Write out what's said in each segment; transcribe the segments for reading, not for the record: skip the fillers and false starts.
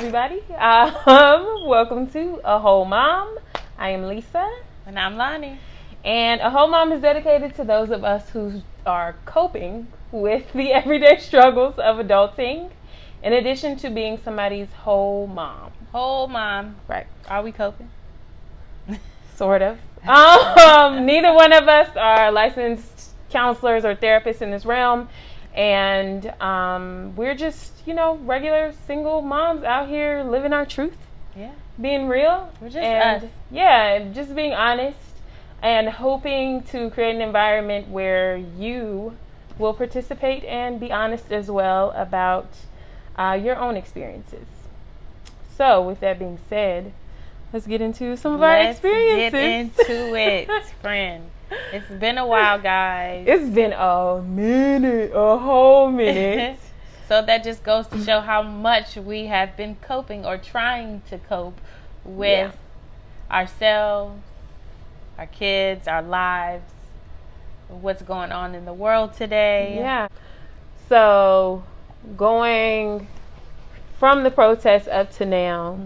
everybody. Welcome to A Whole Mom. I am Lisa. And I'm Lonie. And A Whole Mom is dedicated to those of us who are coping with the everyday struggles of adulting, in addition to being somebody's whole mom. Whole mom. Right. Are we coping? Sort of. Neither one of us are licensed counselors or therapists in this realm. And we're just, regular single moms out here living our truth. Yeah. Being real. We're just us. Yeah, just being honest and hoping to create an environment where you will participate and be honest as well about your own experiences. So, with that being said, let's get into some of our experiences. Let's get into it, friend. It's been a while, guys. It's been a minute, a whole minute. So that just goes to show how much we have been coping or trying to cope with ourselves, our kids, our lives, what's going on in the world today. Yeah. So, going from the protests up to now,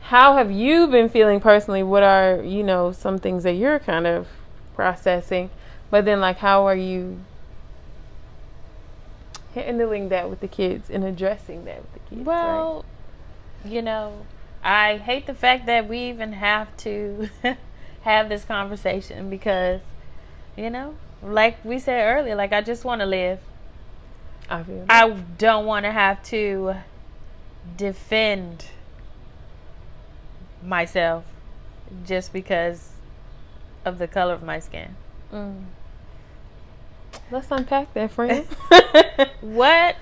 how have you been feeling personally? What are, some things that you're kind of processing? But then, how are you handling that with the kids and addressing that with the kids? Well, I hate the fact that we even have to have this conversation because, like we said earlier, I just want to live. I don't want to have to defend myself just because of the color of my skin. Let's unpack that, friend. What?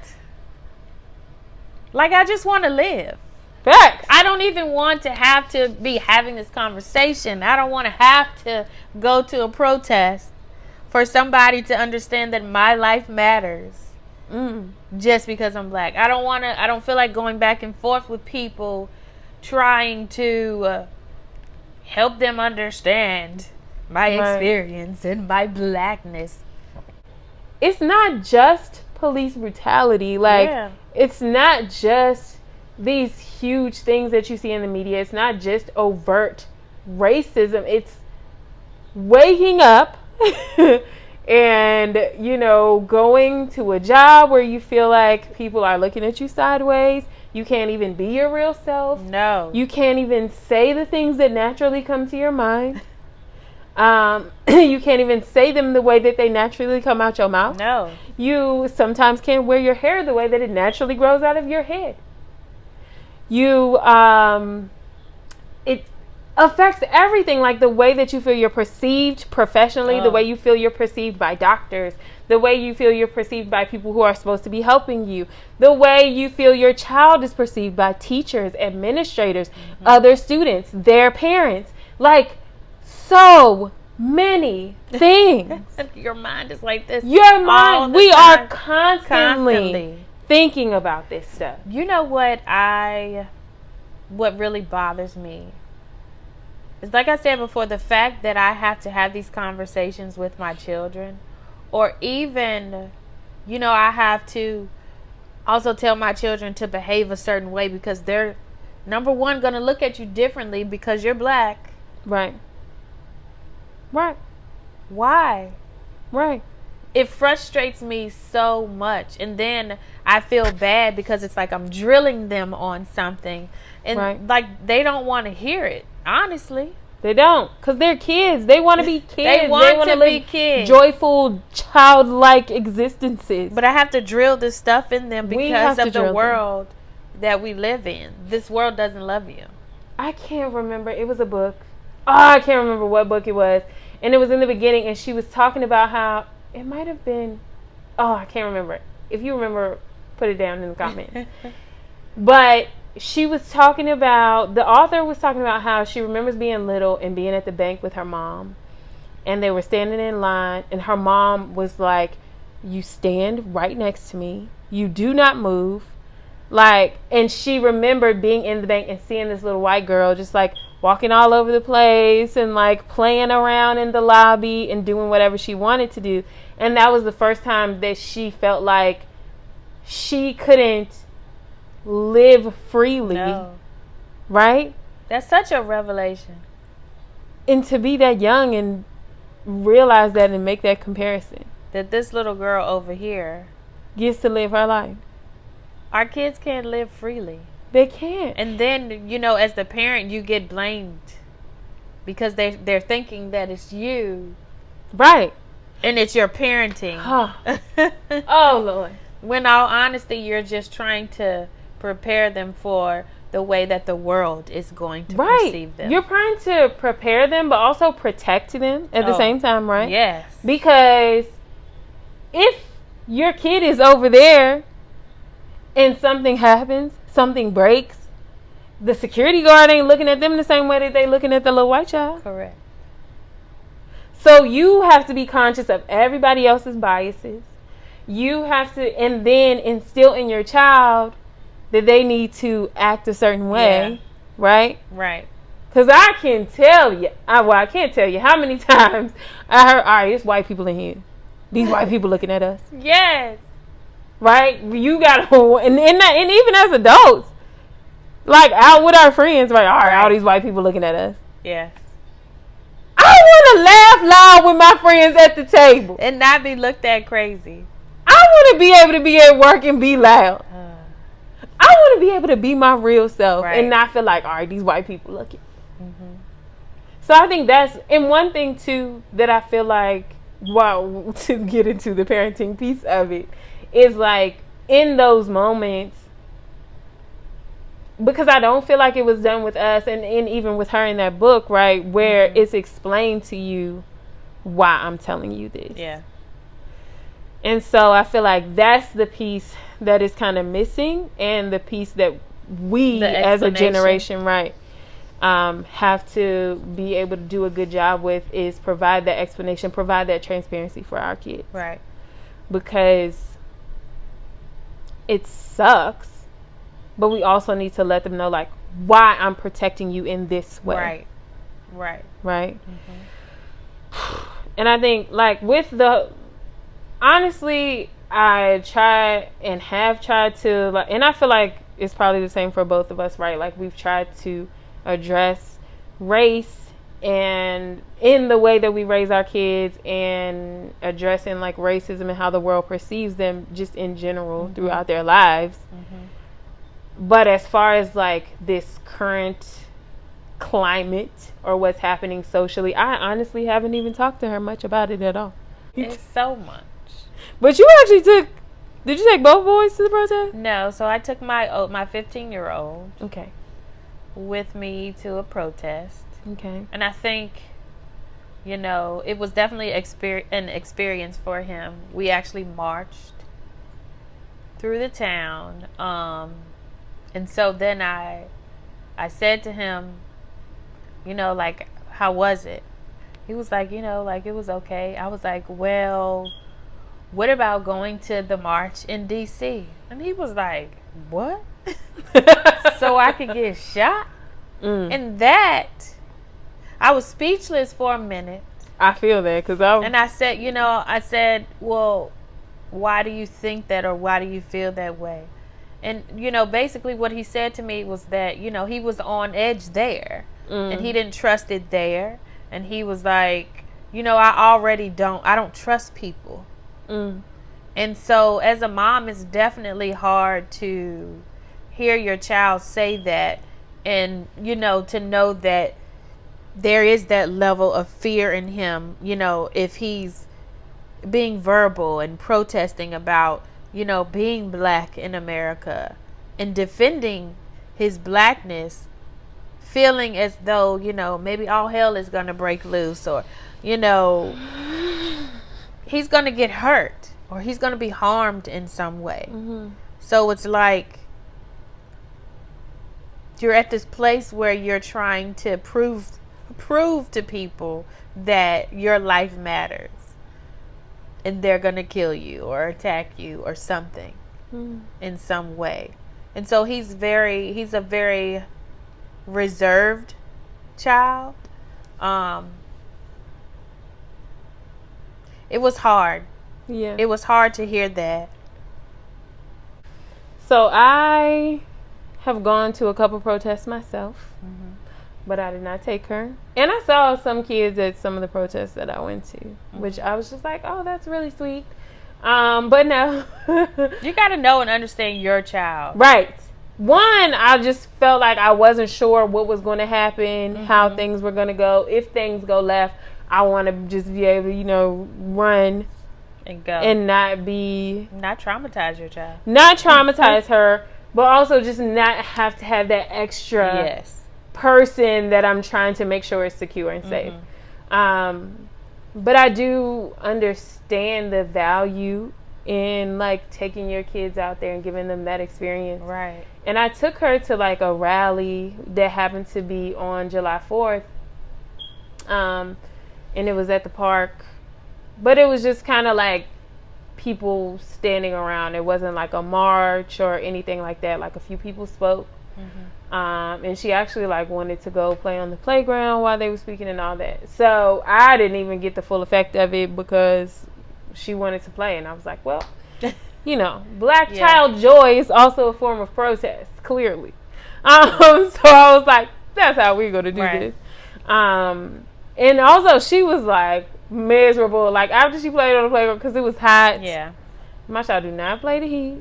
I just want to live. Facts. I don't even want to have to be having this conversation. I don't want to have to go to a protest for somebody to understand that my life matters just because I'm black. I don't feel like going back and forth with people trying to help them understand my experience and my blackness. It's not just police brutality. It's not just these huge things that you see in the media. It's not just overt racism. It's waking up and, going to a job where you feel like people are looking at you sideways. You can't even be your real self. No. You can't even say the things that naturally come to your mind. You can't even say them the way that they naturally come out your mouth. No. You sometimes can't wear your hair the way that it naturally grows out of your head. It affects everything, the way that you feel you're perceived professionally, the way you feel you're perceived by doctors, the way you feel you're perceived by people who are supposed to be helping you, the way you feel your child is perceived by teachers, administrators, other students, their parents. So many things. Your mind is like this. Your mind. We are constantly thinking about this stuff. You know what really bothers me is, like I said before, the fact that I have to have these conversations with my children, or even, I have to also tell my children to behave a certain way because they're, number one, going to look at you differently because you're black. Right. Why? Right. It frustrates me so much. And then I feel bad because it's like I'm drilling them on something. And they don't want to hear it. Honestly. They don't. Because they're kids. They want to be kids. They want to be kids. Joyful, childlike existences. But I have to drill this stuff in them because of the world that we live in. This world doesn't love you. I can't remember. It was a book. I can't remember what book it was. And it was in the beginning, and she was talking about how it might have been, I can't remember. If you remember, put it down in the comments. But the author was talking about how she remembers being little and being at the bank with her mom. And they were standing in line, and her mom was like, you stand right next to me. You do not move. And she remembered being in the bank and seeing this little white girl just walking all over the place and playing around in the lobby and doing whatever she wanted to do. And that was the first time that she felt like she couldn't live freely. No. Right? That's such a revelation. And to be that young and realize that and make that comparison. That this little girl over here gets to live her life. Our kids can't live freely. They can't. And then, you know, as the parent, you get blamed because they're thinking that it's you. Right. And it's your parenting. Oh, Lord. When all honesty, you're just trying to prepare them for the way that the world is going to perceive them. You're trying to prepare them, but also protect them at the same time, right? Yes. Because if your kid is over there and something happens, something breaks, the security guard ain't looking at them the same way that they looking at the little white child. Correct. So you have to be conscious of everybody else's biases. You have to, and then instill in your child that they need to act a certain way, right? Right. Because I can tell you, I can't tell you how many times I heard, all right, it's white people in here. These white people looking at us. Yes. Right? You got to, and even as adults, like out with our friends, right? All right, all these white people looking at us. Yes. I want to laugh loud with my friends at the table. And not be looked at crazy. I want to be able to be at work and be loud. I want to be able to be my real self and not feel like, all right, these white people looking. Mm-hmm. So I think that's, and one thing too that I feel like, well, to get into the parenting piece of it, is like in those moments, because I don't feel like it was done with us and even with her in that book, right, where it's explained to you why I'm telling you this. Yeah. And so I feel like that's the piece that is kind of missing, and the piece that we as a generation, right, have to be able to do a good job with is provide that explanation, provide that transparency for our kids. Right. Because it sucks, but we also need to let them know, like, why I'm protecting you in this way. Right. Right. Right. Mm-hmm. And I think, like, with the, honestly, I try and have tried to, like, and I feel like it's probably the same for both of us, right? Like, we've tried to address race and in the way that we raise our kids, and addressing like racism and how the world perceives them just in general throughout their lives. But as far as like this current climate or what's happening socially, I honestly haven't even talked to her much about it at all. It's so much. But you actually did you take both boys to the protest? No, so I took my 15-year-old Okay. with me to a protest. Okay. And I think, you know, it was definitely an experience for him. We actually marched through the town. And so then I said to him, you know, like, how was it? He was like, you know, like, it was okay. I was like, well, what about going to the march in D.C.? And he was like, what? So I could get shot? And that, I was speechless for a minute. I feel that, and I said, well, why do you think that, or why do you feel that way? And, you know, basically what he said to me was that, you know, he was on edge there, and he didn't trust it there. And he was like, you know, I don't trust people. And so as a mom, it's definitely hard to hear your child say that, and, you know, to know that there is that level of fear in him, you know, if he's being verbal and protesting about, you know, being black in America and defending his blackness, feeling as though, you know, maybe all hell is going to break loose, or, you know, he's going to get hurt, or he's going to be harmed in some way. So it's like you're at this place where you're trying to prove to people that your life matters, and they're going to kill you or attack you or something in some way. And so he's a very reserved child. It was hard. Yeah. It was hard to hear that. So I have gone to a couple protests myself, but I did not take her. And I saw some kids at some of the protests that I went to, which I was just like, oh, that's really sweet. But no. You got to know and understand your child. Right. One, I just felt like I wasn't sure what was going to happen, how things were going to go. If things go left, I want to just be able to, run and go. And not traumatize your child. Not traumatize her, but also just not have to have that extra person that I'm trying to make sure is secure and safe. But I do understand the value in like taking your kids out there and giving them that experience. Right. And I took her to like a rally that happened to be on July 4th. And it was at the park. But it was just kind of like people standing around. It wasn't like a march or anything like that. Like a few people spoke. And she actually like wanted to go play on the playground while they were speaking and all that. So I didn't even get the full effect of it because she wanted to play. And I was like, well, black child joy is also a form of protest, clearly. So I was like, that's how we're going to do this. And also she was like miserable. Like after she played on the playground, because it was hot. Yeah. My child do not play the heat.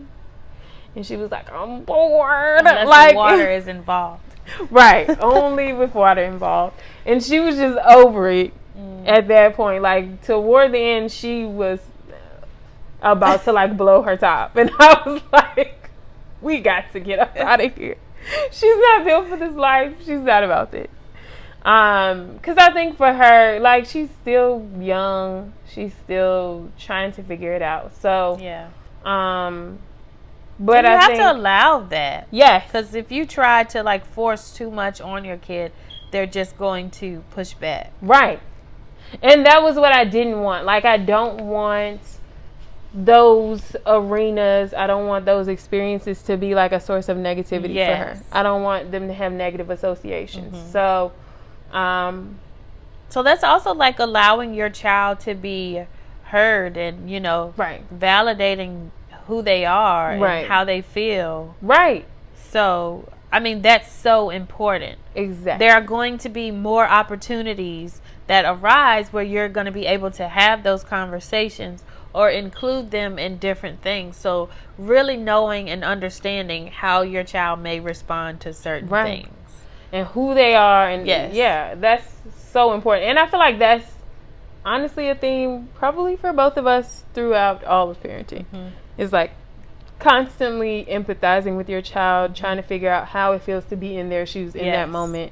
And she was like, I'm bored. Unless like water is involved. Right. Only with water involved. And she was just over it at that point. Like toward the end, she was about to like blow her top. And I was like, we got to get up out of here. She's not built for this life. She's not about this. Because I think for her, like, she's still young. She's still trying to figure it out. So, but you I have think, to allow that. Yes. Because if you try to, like, force too much on your kid, they're just going to push back. Right. And that was what I didn't want. Like, I don't want those arenas, I don't want those experiences to be like a source of negativity for her. I don't want them to have negative associations. So that's also like allowing your child to be heard and, validating who they are and how they feel. Right. So, I mean, that's so important. Exactly. There are going to be more opportunities that arise where you're going to be able to have those conversations or include them in different things. So really knowing and understanding how your child may respond to certain things. And who they are. And that's so important. And I feel like that's honestly a theme probably for both of us throughout all of parenting. It's like constantly empathizing with your child, trying to figure out how it feels to be in their shoes in that moment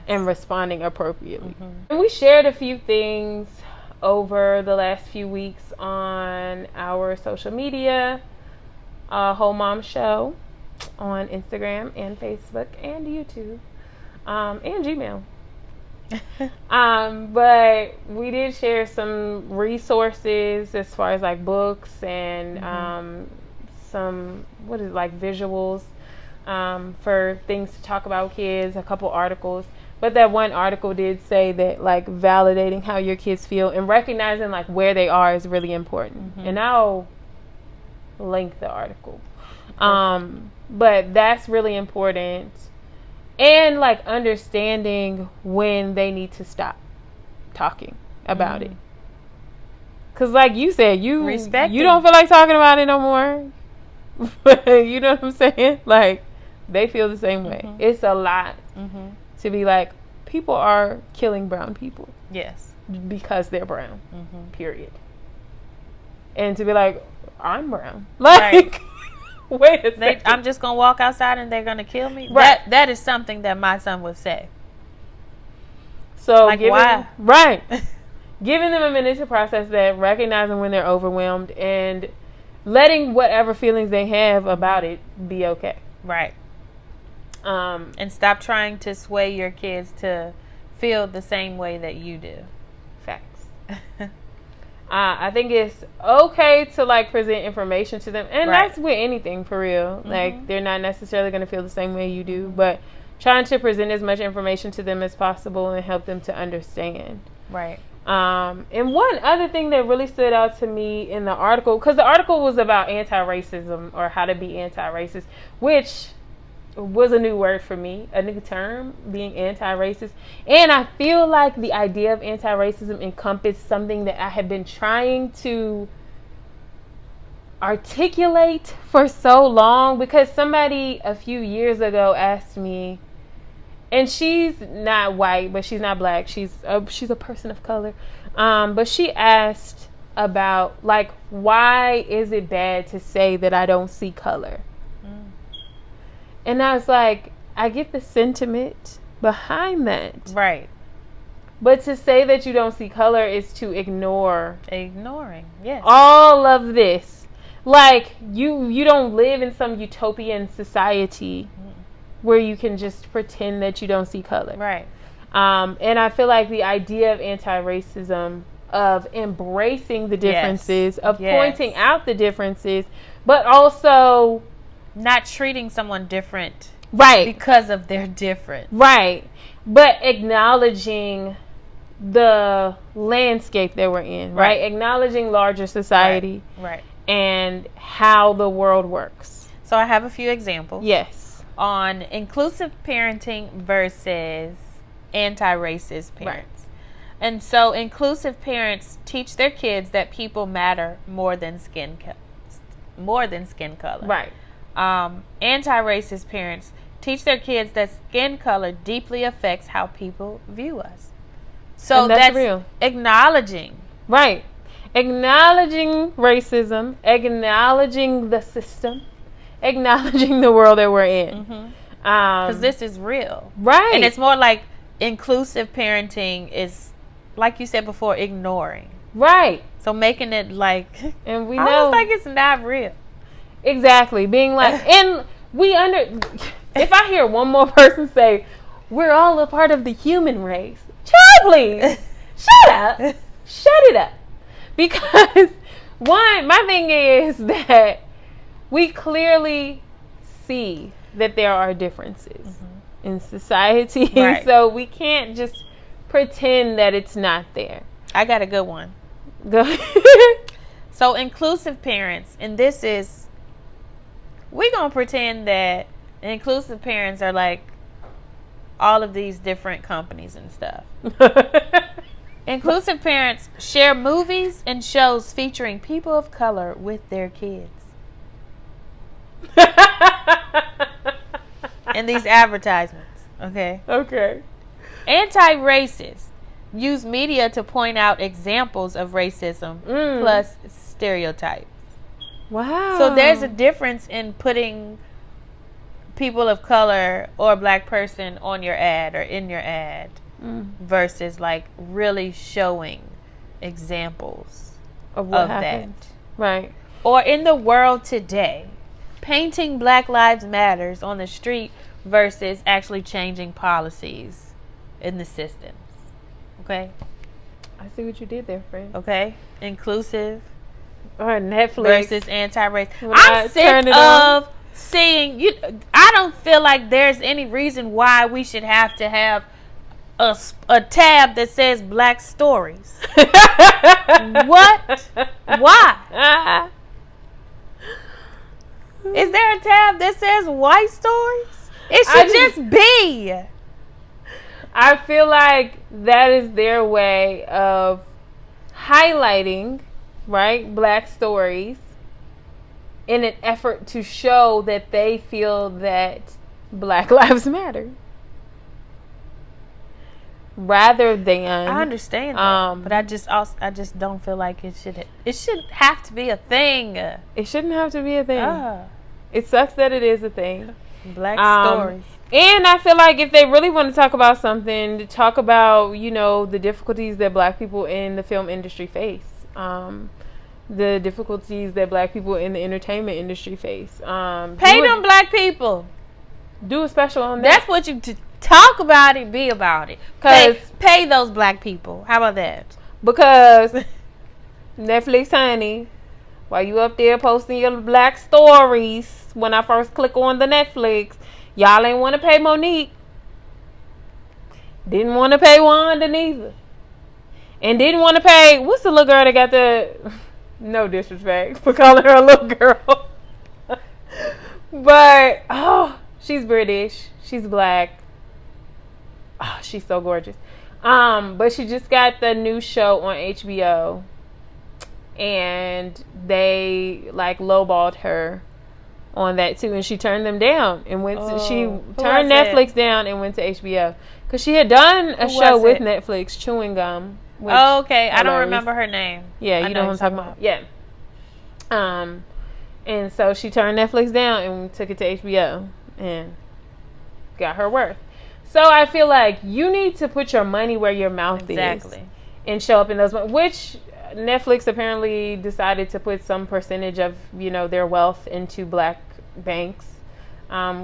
and responding appropriately. And we shared a few things over the last few weeks on our social media, Whole Mom Show on Instagram and Facebook and YouTube and Gmail. But we did share some resources as far as like books and some visuals for things to talk about with kids, a couple articles. But that one article did say that like validating how your kids feel and recognizing like where they are is really important. And I'll link the article. But that's really important. And like understanding when they need to stop talking about it. Cause like you said, you don't feel like talking about it no more. You know what I'm saying? Like they feel the same way. It's a lot to be like, people are killing brown people. Yes. Because they're brown. Period. And to be like, I'm brown. Like, wait a second. I'm just going to walk outside and they're going to kill me? Right. That is something that my son would say. So, like, why? Giving them a minute to process that, recognizing when they're overwhelmed, and letting whatever feelings they have about it be okay. Right. And stop trying to sway your kids to feel the same way that you do. Facts. I think it's okay to like present information to them, and that's with anything for real. Like they're not necessarily going to feel the same way you do, but trying to present as much information to them as possible and help them to understand. Right. And one other thing that really stood out to me in the article, because the article was about anti-racism or how to be anti-racist, which was a new word for me, a new term, being anti-racist. And I feel like the idea of anti-racism encompassed something that I had been trying to articulate for so long, because somebody a few years ago asked me, and she's not white, but she's not black, she's a person of color, but she asked about, like, why is it bad to say that I don't see color? And I was like, I get the sentiment behind that, Right. but to say that you don't see color is to ignoring, yes, all of this. Like, you don't live in some utopian society where you can just pretend that you don't see color. right. And I feel like the idea of anti-racism, of embracing the differences, of pointing out the differences, but also Not treating someone different right because of their difference. right, but acknowledging the landscape that we're in, right? Acknowledging larger society, Right. and how the world works. So I have a few examples. Yes. On inclusive parenting versus anti-racist parents. And so inclusive parents teach their kids that people matter more than skin color. Right. Anti-racist parents teach their kids that skin color deeply affects how people view us. So And that's real. Acknowledging. Right. Acknowledging racism, acknowledging the system, acknowledging the world that we're in. Because this is real. Right. And it's more like inclusive parenting is, like you said before, ignoring. Right. So making it like, And we I know. was like, it's not real. Exactly. Being like, and if I hear one more person say, we're all a part of the human race, child, please, shut up. Shut it up. Because, one, my thing is that we clearly see that there are differences in society. Right. So we can't just pretend that it's not there. I got a good one. Go. So inclusive parents, and this is, we're going to pretend that inclusive parents are like all of these different companies and stuff. Inclusive parents share movies and shows featuring people of color with their kids. In these advertisements, okay? Okay. Anti-racists use media to point out examples of racism plus stereotypes. Wow. So there's a difference in putting people of color or a black person on your ad or in your ad versus like really showing examples of what of happened. that. Right. Or in the world today, painting Black Lives Matters on the street versus actually changing policies in the systems. Okay? I see what you did there, friend. Okay? Inclusive Or Netflix. versus anti-race. When I I'm sick turn it on. of seeing you. I don't feel like there's any reason why we should have to have a tab that says Black Stories. What? Why? Is there a tab that says White Stories? It should just be. I feel like that is their way of highlighting, right, Black stories in an effort to show that they feel that Black Lives Matter. Rather than I understand that, but I just don't feel like it should have to be a thing. It shouldn't have to be a thing. It sucks that it is a thing. Black stories. And I feel like if they really want to talk about something, to talk about, you know, the difficulties that Black people in the film industry face, the difficulties that Black people in the entertainment industry face. Pay them Black people. Do a special on that. That's what you talk about it, be about it. Pay those Black people. How about that? Because Netflix, honey, while you up there posting your Black stories, when I first click on the Netflix, y'all ain't want to pay Monique. Didn't want to pay Wanda neither. And didn't want to pay, what's the little girl that got the, no disrespect for calling her a little girl. But, She's British. She's black. Oh, she's so gorgeous. But she just got the new show on HBO, and they like lowballed her on that too, and she turned them down and went. She turned Netflix down and went to HBO because she had done a show with Netflix, Chewing Gum. Okay, I don't remember her name. Yeah, you know what I'm talking about. Yeah. And so she turned Netflix down and took it to HBO and got her worth. So I feel like you need to put your money where your mouth is and show up in those, which Netflix apparently decided to put some percentage of, their wealth into black banks,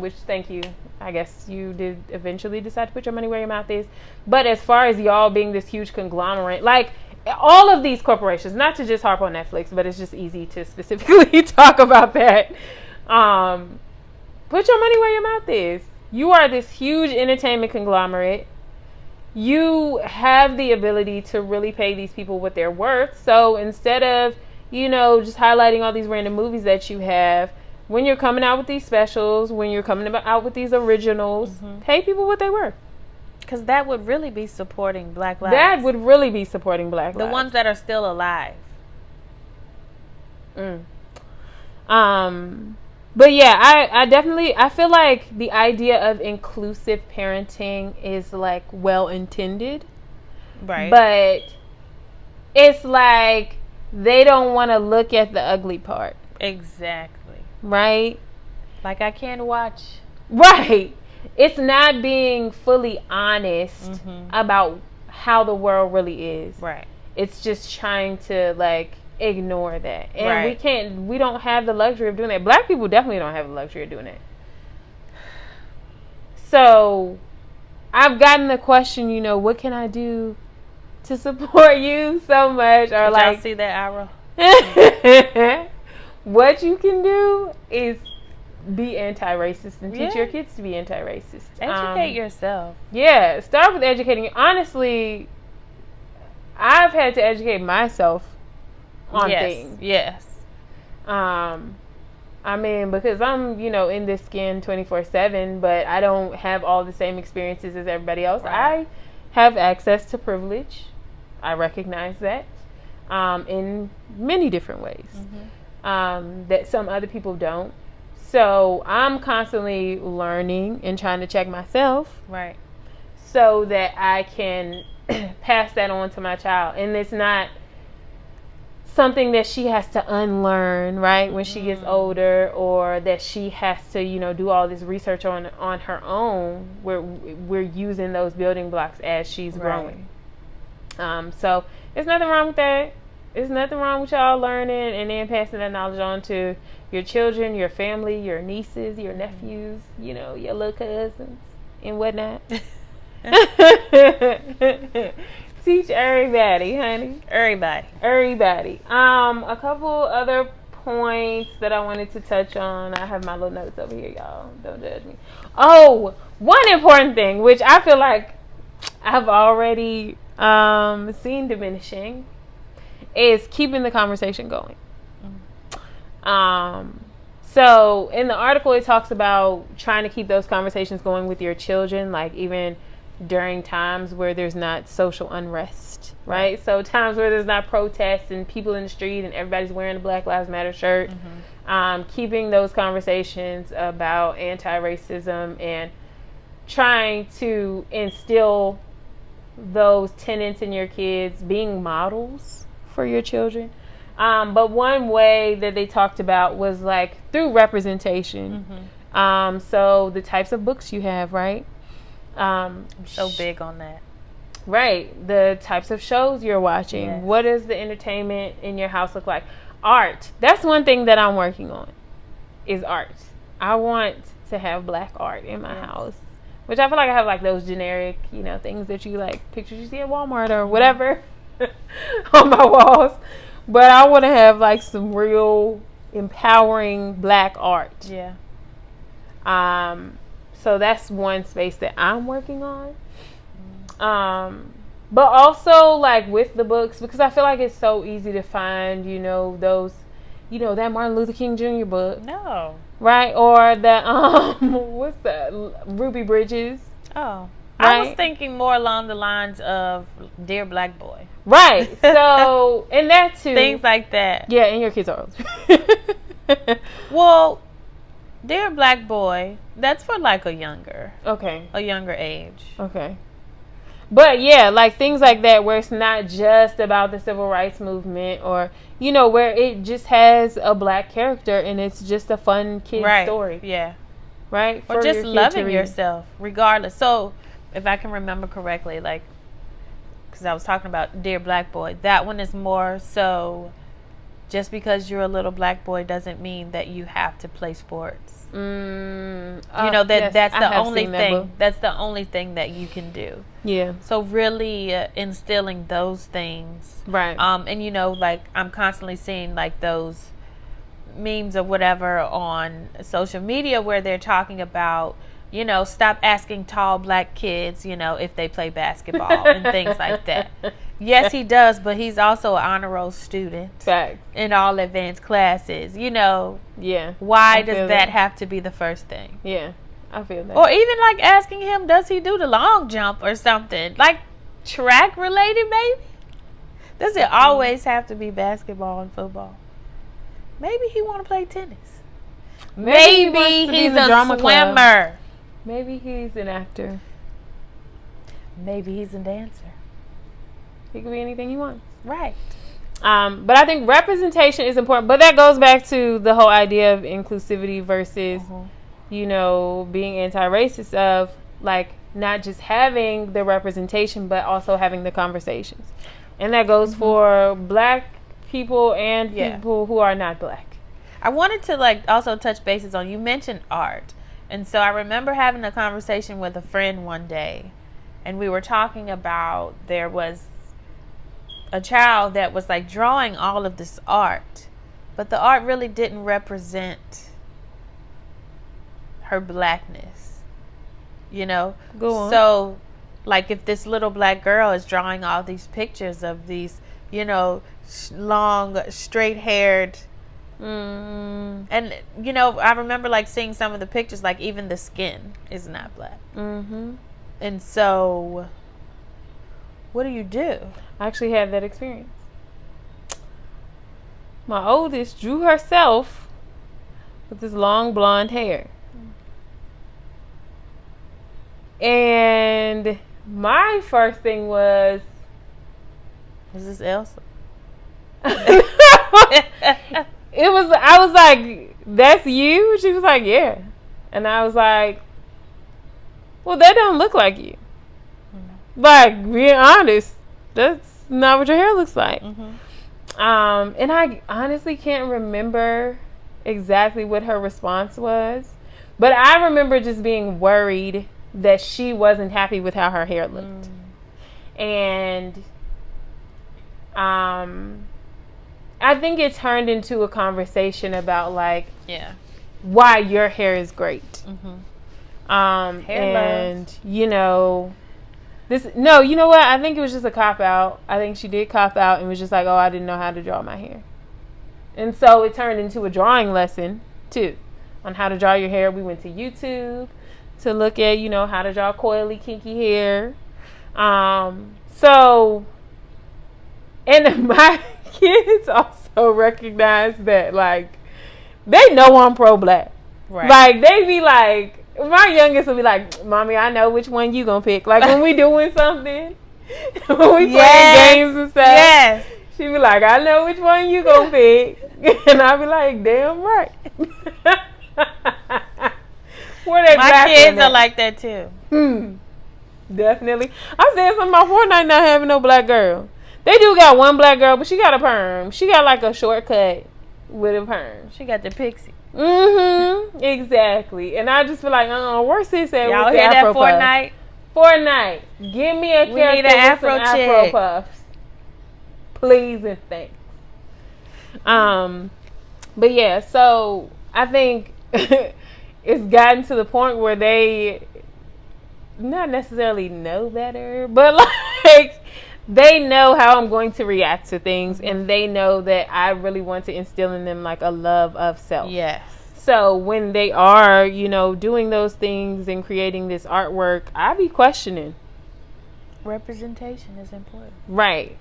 which, thank you. I guess you did eventually decide to put your money where your mouth is. But as far as y'all being this huge conglomerate, like all of these corporations, not to just harp on Netflix, but it's just easy to specifically talk about that. Put your money where your mouth is. You are this huge entertainment conglomerate. You have the ability to really pay these people what they're worth. So instead of, just highlighting all these random movies that you have, when you're coming out with these specials, when you're coming out with these originals, pay people what they're worth. Because that would really be supporting Black lives. That would really be supporting Black lives. The ones that are still alive. But yeah, I feel like the idea of inclusive parenting is like well intended. Right. But it's like they don't want to look at the ugly part. Exactly. Right? Like I can't watch. Right. It's not being fully honest about how the world really is. Right. It's just trying to like ignore that. And we don't have the luxury of doing that. Black people definitely don't have the luxury of doing that. So I've gotten the question, what can I do to support you so much? Or Did y'all see that arrow? What you can do is be anti-racist and teach your kids to be anti-racist. Educate yourself. Yeah, start with educating. Honestly, I've had to educate myself on things. Yes. I mean, because I'm, in this skin 24/7, but I don't have all the same experiences as everybody else. Right. I have access to privilege. I recognize that in many different ways that some other people don't. So I'm constantly learning and trying to check myself. Right. So that I can pass that on to my child. And it's not something that she has to unlearn, right, when she gets older, or that she has to, do all this research on her own. We're using those building blocks as she's growing. So there's nothing wrong with that. There's nothing wrong with y'all learning and then passing that knowledge on to your children, your family, your nieces, your nephews, your little cousins and whatnot. Teach everybody, honey. Everybody. A couple other points that I wanted to touch on. I have my little notes over here, y'all. Don't judge me. Oh, one important thing, which I feel like I've already seen diminishing, is keeping the conversation going. So in the article, it talks about trying to keep those conversations going with your children, like even during times where there's not social unrest, right? So times where there's not protests and people in the street and everybody's wearing a Black Lives Matter shirt. Keeping those conversations about anti-racism and trying to instill those tenets in your kids, being models for your children. But one way that they talked about was like through representation. So the types of books you have, right? I'm so big on that. Right. The types of shows you're watching. Yes. What does the entertainment in your house look like? Art. That's one thing that I'm working on, is art. I want to have Black art in my house, which I feel like I have like those generic, things that you like, pictures you see at Walmart or whatever on my walls. But I want to have like some real empowering Black art. Yeah. So that's one space that I'm working on. But also like with the books, because I feel like it's so easy to find, those that Martin Luther King Jr. book. No. Right? Or the, what's that? Ruby Bridges. Oh. Right? I was thinking more along the lines of Dear Black Boy. Right. So, and that too. Things like that. Yeah, and your kids are old. Well, Dear Black Boy, that's for like a younger age. Okay. But yeah, like things like that where it's not just about the civil rights movement or, where it just has a black character and it's just a fun kid story. Yeah. Right? Or just loving yourself regardless. So, if I can remember correctly, like, because I was talking about Dear Black Boy, that one is more so just because you're a little black boy doesn't mean that you have to play sports. That's the only thing. That's the only thing that you can do. Yeah. So really instilling those things. Right. And like I'm constantly seeing like those memes or whatever on social media where they're talking about, stop asking tall black kids, if they play basketball and things like that. Yes, he does, but he's also an honor roll student. Fact. In all advanced classes, Yeah. Why does that have to be the first thing? Yeah, I feel that. Or even like asking him, does he do the long jump or something? Like track related, maybe? Does it always have to be basketball and football? Maybe he want to play tennis. Maybe he's a swimmer. Club. Maybe he's an actor. Maybe he's a dancer. He could be anything he wants. Right. But I think representation is important. But that goes back to the whole idea of inclusivity versus, being anti-racist of, like, not just having the representation, but also having the conversations. And that goes for black people and people who are not black. I wanted to, like, also touch bases on, you mentioned art. And so I remember having a conversation with a friend one day. And we were talking about there was a child that was like drawing all of this art, but the art really didn't represent her blackness, Go on. So like if this little black girl is drawing all these pictures of these long straight haired and I remember like seeing some of the pictures, like even the skin is not black. And so what do you do? I actually had that experience. My oldest drew herself with this long blonde hair. And my first thing was, is this Elsa? I was like, that's you? She was like, yeah. And I was like, well, that don't look like you. Like, being honest, that's not what your hair looks like. And I honestly can't remember exactly what her response was, but I remember just being worried that she wasn't happy with how her hair looked. And I think it turned into a conversation about like why your hair is great. And you know what? I think it was just a cop out. I think she did cop out and was just like, oh, I didn't know how to draw my hair. And so it turned into a drawing lesson too on how to draw your hair. We went to YouTube to look at, how to draw coily, kinky hair. So, and my kids also recognize that, like, they know I'm pro-black. Right. Like, they be like, my youngest will be like, Mommy, I know which one you gonna pick. Like, when we doing something, when we playing games and stuff, she be like, I know which one you gonna pick. And I be like, damn right. My kids are like that too. Definitely. I said something about Fortnite not having no black girl. They do got one black girl, but she got a perm. She got like a shortcut with a perm. She got the pixie. Exactly. And I just feel like, where's sis at? Y'all with the hear Afro that, Fortnite? Give me a character need an Afro with some chick. Afro puffs. Please and thanks. But yeah, so I think it's gotten to the point where they not necessarily know better, but like they know how I'm going to react to things, and they know that I really want to instill in them like a love of self. Yes. So when they are, doing those things and creating this artwork, I be questioning. Representation is important. Right.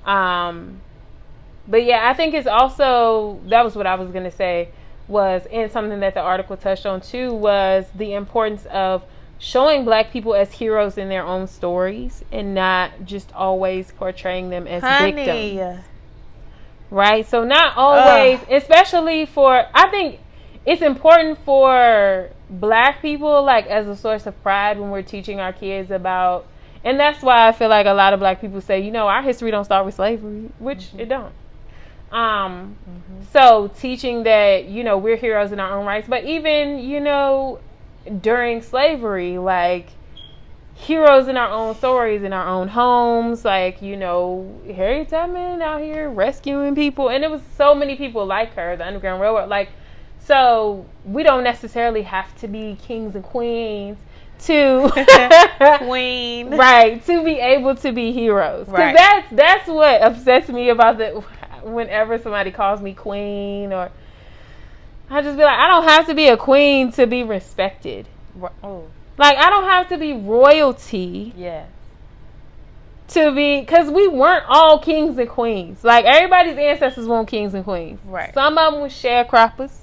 But yeah, I think it's also, that was what I was going to say, was, and something that the article touched on too, was the importance of showing Black people as heroes in their own stories and not just always portraying them as victims. Right? So not always, especially for, I think it's important for Black people, like, as a source of pride when we're teaching our kids about, and that's why I feel like a lot of Black people say, our history don't start with slavery, which it don't. So teaching that, we're heroes in our own rights, but even, during slavery, like, heroes in our own stories, in our own homes, like, Harriet Tubman out here rescuing people, and it was so many people like her, the Underground Railroad, like, so we don't necessarily have to be kings and queens to queen, right, to be able to be heroes. Because that's what upsets me about whenever somebody calls me queen, or I just be like, I don't have to be a queen to be respected. Like, I don't have to be royalty. Yeah. To be, because we weren't all kings and queens. Like, everybody's ancestors weren't kings and queens. Right. Some of them were sharecroppers.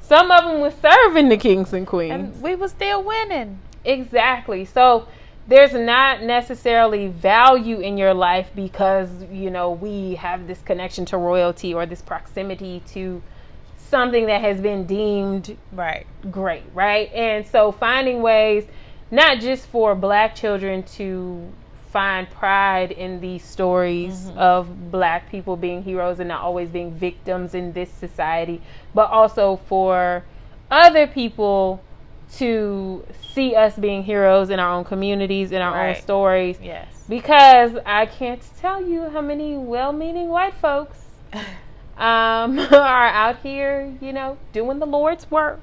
Some of them were serving the kings and queens. And we were still winning. Exactly. So there's not necessarily value in your life because, we have this connection to royalty or this proximity to something that has been deemed great, right? And so finding ways, not just for Black children to find pride in these stories of Black people being heroes and not always being victims in this society, but also for other people to see us being heroes in our own communities, in our own stories. Yes. Because I can't tell you how many well-meaning white folks are out here, doing the Lord's work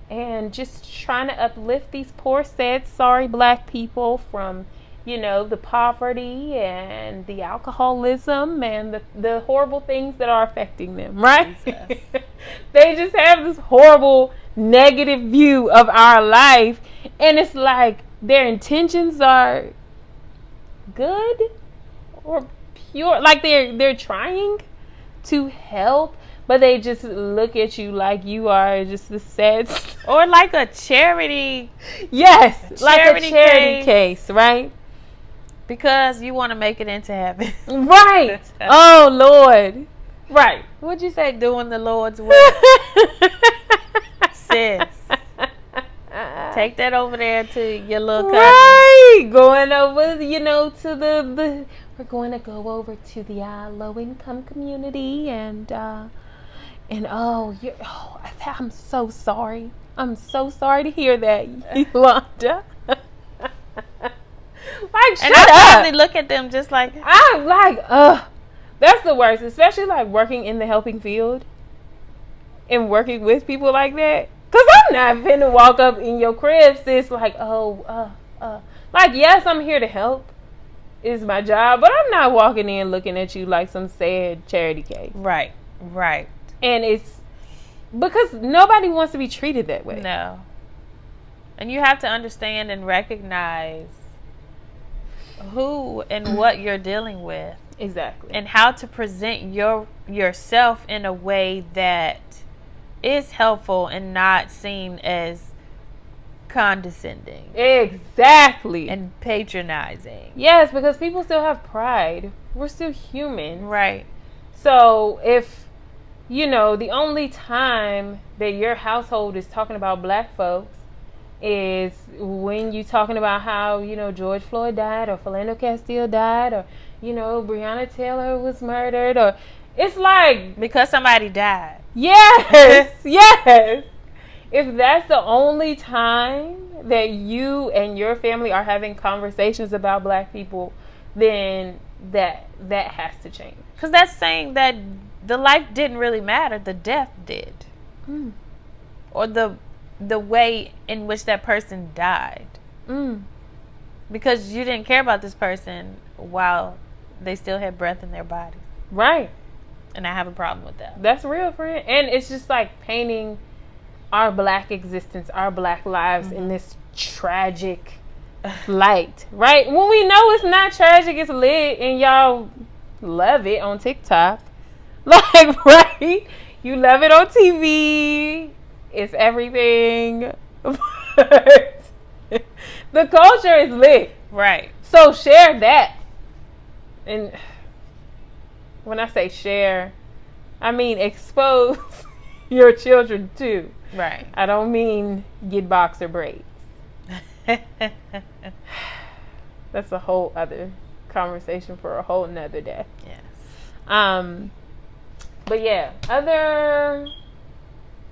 and just trying to uplift these poor, sad, sorry Black people from, the poverty and the alcoholism and the horrible things that are affecting them, right? They just have this horrible, negative view of our life, and it's like their intentions are good or pure, like they're trying to help, but they just look at you like you are just the sad or like a charity. Yes, like a charity case, right? Because you want to make it into heaven. Right. Oh, Lord. Right. What'd you say? Doing the Lord's work. Sis. Take that over there to your little cousin. Right. Going over, to the we're going to go over to the low income community and I'm so sorry. I'm so sorry to hear that, Yolanda. Like, shut and up. I finally look at them just like, I'm like, that's the worst, especially like working in the helping field and working with people like that. Cause I'm not finna walk up in your crib, sis, like, like, yes, I'm here to help. It's my job, but I'm not walking in looking at you like some sad charity case. Right. And it's because nobody wants to be treated that way. No. And you have to understand and recognize who and what you're dealing with. Exactly. And how to present yourself in a way that is helpful and not seen as condescending. Exactly. And patronizing. Yes, because people still have pride. We're still human. Right. So if, the only time that your household is talking about Black folks is when you're talking about how, George Floyd died, or Philando Castile died, or, Breonna Taylor was murdered, or it's like, because somebody died. Yes. Yes. If that's the only time that you and your family are having conversations about Black people, then that has to change. Because that's saying that the life didn't really matter, the death did. Or the way in which that person died. Because you didn't care about this person while they still have breath in their bodies. Right. And I have a problem with that. That's real, friend. And it's just like painting our black existence, our black lives in this tragic light, right? When we know it's not tragic, it's lit, and y'all love it on TikTok. Like, right? You love it on TV. It's everything. But the culture is lit. Right. So share that. And when I say share, I mean expose your children too. Right. I don't mean get boxer braids. That's a whole other conversation for a whole nother day. Yes. But yeah, I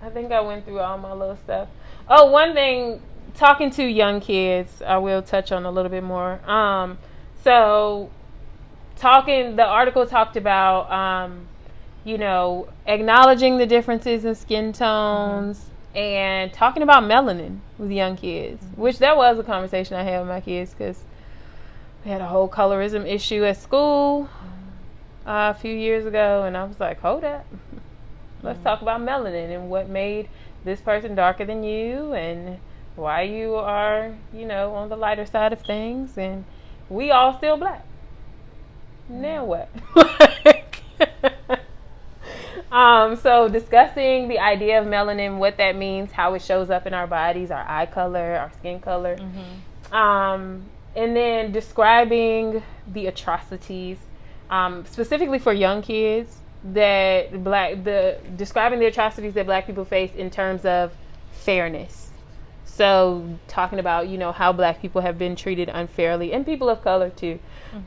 think I went through all my little stuff. Oh, one thing, talking to young kids, I will touch on a little bit more. So the article talked about, acknowledging the differences in skin tones and talking about melanin with young kids, which that was a conversation I had with my kids because we had a whole colorism issue at school a few years ago, and I was like, hold up. Let's talk about melanin and what made this person darker than you and why you are, on the lighter side of things, and we all still black. Now what? So discussing the idea of melanin, what that means, how it shows up in our bodies, our eye color, our skin color. And then describing the atrocities, specifically for young kids, describing the atrocities that black people face in terms of fairness. So talking about, how black people have been treated unfairly, and people of color too.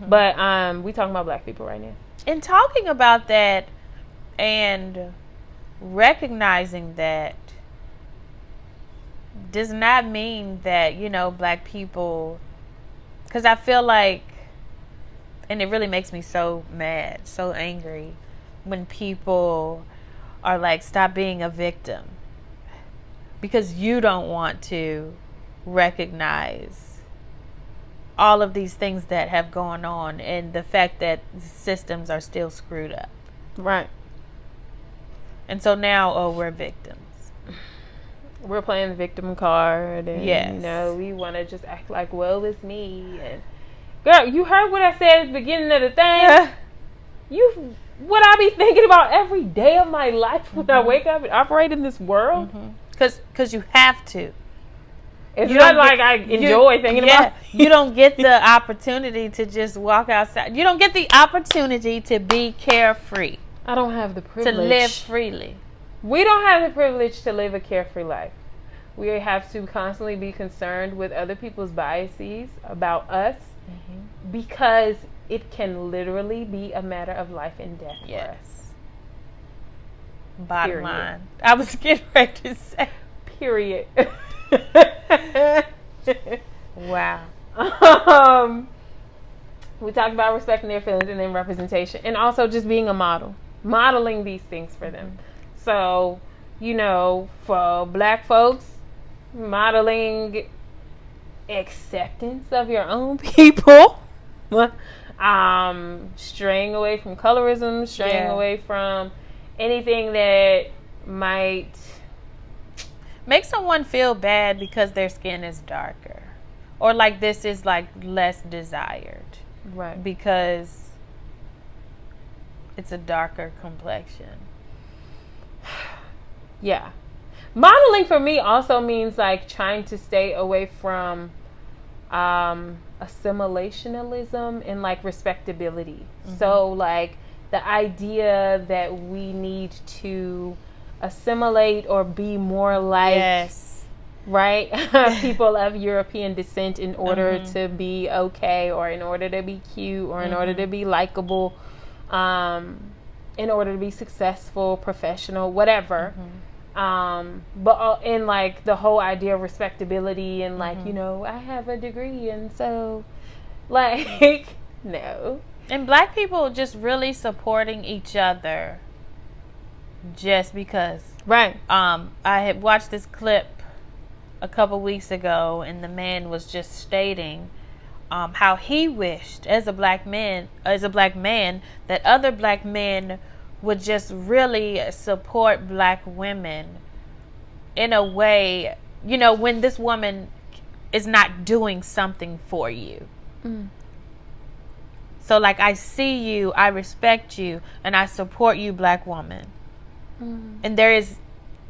But we talking about black people right now. And talking about that and recognizing that does not mean that, black people, because I feel like, and it really makes me so mad, so angry, when people are like, stop being a victim, because you don't want to recognize all of these things that have gone on and the fact that systems are still screwed up. Right. And so now, we're victims. We're playing the victim card, and yes. We want to just act like, well, it's me. And girl, you heard what I said at the beginning of the thing. What I be thinking about every day of my life when I wake up and operate in this world. Because you have to. It's not like I enjoy thinking about it. You don't get the opportunity to just walk outside. You don't get the opportunity to be carefree. I don't have the privilege. To live freely. We don't have the privilege to live a carefree life. We have to constantly be concerned with other people's biases about us because it can literally be a matter of life and death for us. Bottom line. I was getting ready to say. Period. Wow. We talked about respecting their feelings and then representation, and also just being a model, modeling these things for them. So, for black folks, modeling acceptance of your own people, straying away from colorism, straying away from anything that might make someone feel bad because their skin is darker, or like this is like less desired, right? Because it's a darker complexion. Yeah. Modeling for me also means like trying to stay away from assimilationism and like respectability. So like the idea that we need to assimilate or be more like right people of European descent in order to be okay, or in order to be cute, or in order to be likable, in order to be successful, professional, whatever. But in like the whole idea of respectability and like, I have a degree, and so like no. And black people just really supporting each other just because. Right. I had watched this clip a couple weeks ago, and the man was just stating how he wished as a black man, that other black men would just really support black women in a way, when this woman is not doing something for you. So like, I see you, I respect you, and I support you, black woman. And there is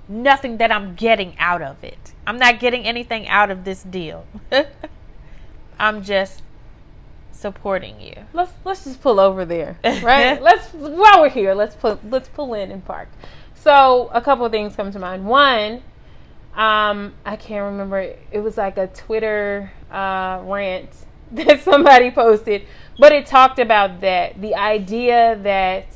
nothing that I'm getting out of it. I'm not getting anything out of this deal. I'm just supporting you. Let's just pull over there, right? While we're here, let's pull in and park. So a couple of things come to mind. One, I can't remember. It was like a Twitter rant that somebody posted, but it talked about the idea that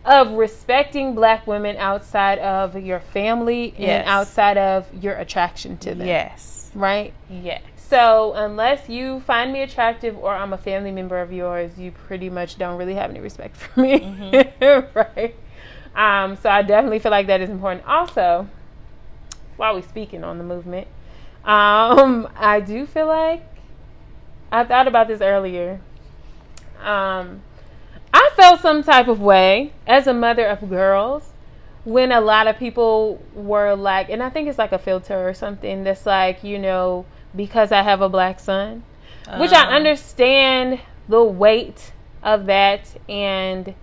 of respecting black women outside of your family and outside of your attraction to them. Yes. Right? Yes. So unless you find me attractive or I'm a family member of yours, you pretty much don't really have any respect for me. Right? So I definitely feel like that is important. Also, while we're speaking on the movement, I do feel like, I thought about this earlier. I felt some type of way as a mother of girls when a lot of people were like, and I think it's like a filter or something that's like, because I have a black son, which I understand the weight of that and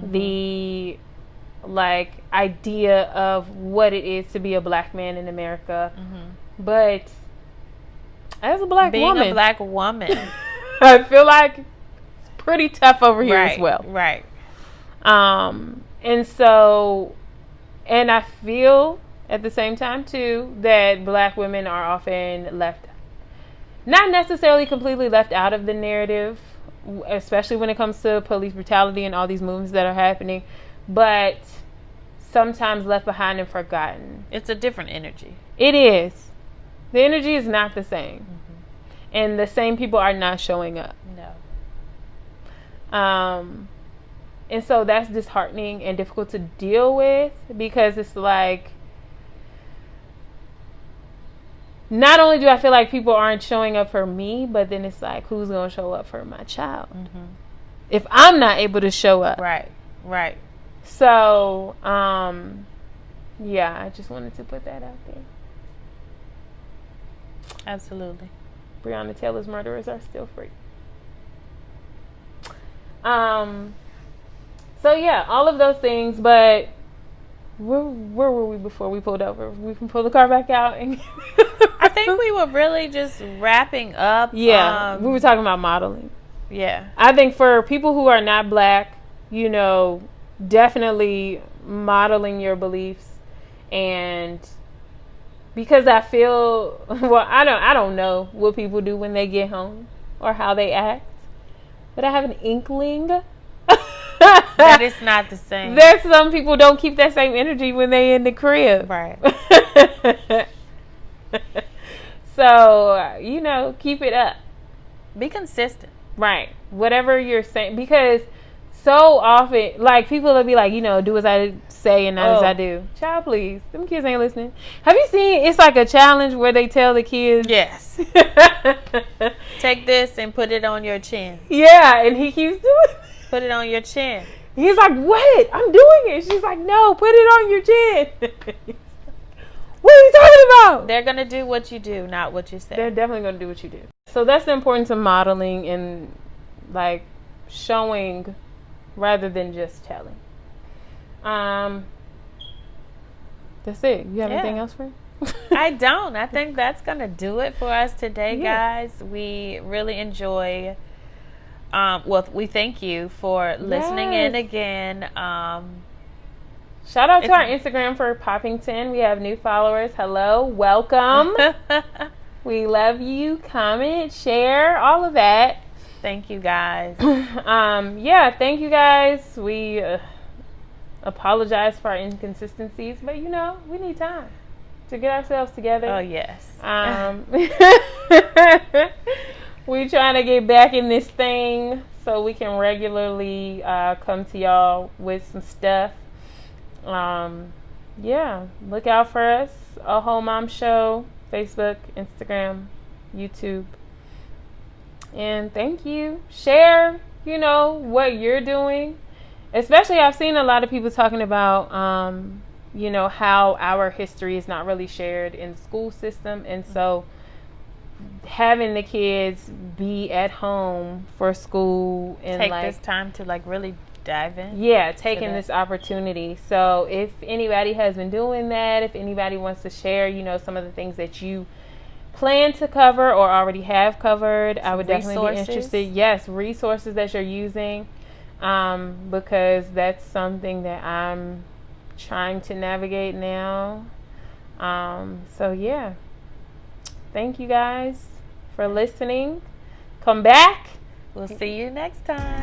the like idea of what it is to be a black man in America. But as a black woman, being a black woman, I feel like it's pretty tough over here as well. Right. And so, and I feel at the same time too that black women are often left, not necessarily completely left out of the narrative, especially when it comes to police brutality and all these movements that are happening, but sometimes left behind and forgotten. It's a different energy. It is. The energy is not the same. And the same people are not showing up. No. And so that's disheartening and difficult to deal with, because it's like, not only do I feel like people aren't showing up for me, but then it's like, who's going to show up for my child? If I'm not able to show up. Right. So, yeah, I just wanted to put that out there. Absolutely. Breonna Taylor's murderers are still free. So yeah, all of those things, but where were we before we pulled over? We can pull the car back out. And I think we were really just wrapping up. Yeah, we were talking about modeling. Yeah. I think for people who are not black, definitely modeling your beliefs, and because I feel, well, I don't know what people do when they get home or how they act, but I have an inkling that it's not the same. There's some people don't keep that same energy when they in the crib. Right. So, keep it up. Be consistent. Right. Whatever you're saying, because so often, like, people will be like, do as I say and not as I do. Child, please. Them kids ain't listening. Have you seen, it's like a challenge where they tell the kids. Yes. Take this and put it on your chin. Yeah, and he keeps doing it. Put it on your chin. He's like, wait, I'm doing it. She's like, no, put it on your chin. What are you talking about? They're going to do what you do, not what you say. They're definitely going to do what you do. So that's the importance of modeling and, like, showing rather than just telling. That's it. You have anything else for me? I don't. I think that's going to do it for us today, guys. We really enjoy... we thank you for listening in again. Shout out to our Instagram for Poppington. We have new followers. Hello. Welcome. We love you. Comment, share, all of that. Thank you, guys. Thank you, guys. We apologize for our inconsistencies, but we need time to get ourselves together. Oh, yes. We trying to get back in this thing so we can regularly come to y'all with some stuff. Look out for us. A Whole Mom Show, Facebook, Instagram, YouTube. And thank you. Share, what you're doing. Especially, I've seen a lot of people talking about, how our history is not really shared in the school system. And so having the kids be at home for school and take this time to really dive in. Yeah, taking this opportunity. So if anybody has been doing that, if anybody wants to share, some of the things that you plan to cover or already have covered, I would definitely be interested. Yes, resources that you're using, because that's something that I'm trying to navigate now. So yeah, thank you guys for listening. Come back. We'll see you next time.